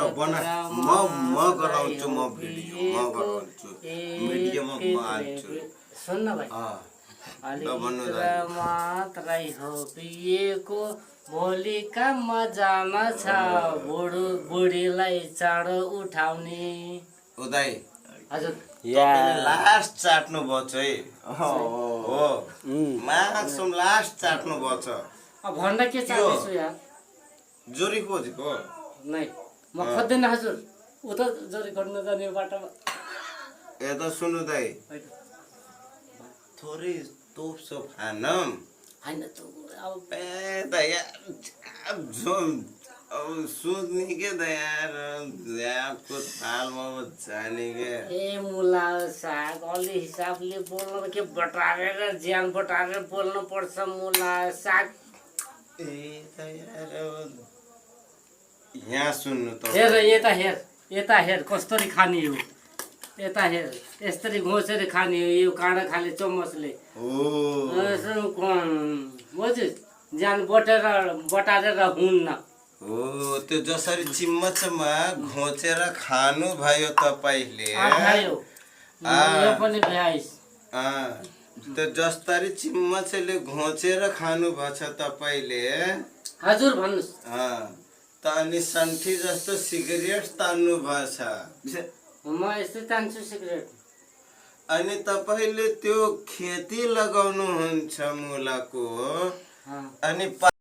म गराउँछु म भिडियो म गराउँछु मिडियामा म हाल्छु सुन्न भाइ अलित्र मात्रै हो पिएको भोलि काममा जान छ बुढो बुढीलाई चाँडो उठाउने उदय हजुर लास्ट चाट्नु भछ है हो मासुम लास्ट चाट्नु भछ अब भन्दा के चाहन्छु यार जोरी खोजेको नै म खोज्दैन हजुर उ त जोरी खोज्न जाने बाटोमा ए त सुन्नु दाइ थोरै तोप सोप खानम हैन त अब अब सोध्ने के त यार ल्याबको थालमा जाने के ए मुला साग अलि हिसाबले बोल्नु के बटारेर ज्यान बटारेर बोल्नु पर्छ मुला साग ए त यार यहाँ सुन्नु त हेर यता हेर कस्तरी खाने हो यता हेर यसरी घोसेर खाने हो यो काँडा खाले चम्मचले बुझ्यो ज्यान बटारेर हुन्न हो त्यो जसरी चिम्मचमा घोचेर खानु भयो तपाईले यो पनि भ्याइस त्यो जसरी चिम्मचले घोचेर खानु भछ तपाईले हजुर भन्नुस् त अनि सन्ठी जस्तो सिगरेट तान्नु भछ म यस्तै तान्छु सिगरेट अनि तपाईले त्यो खेती लगाउनुहुन्छ मुलाको अनि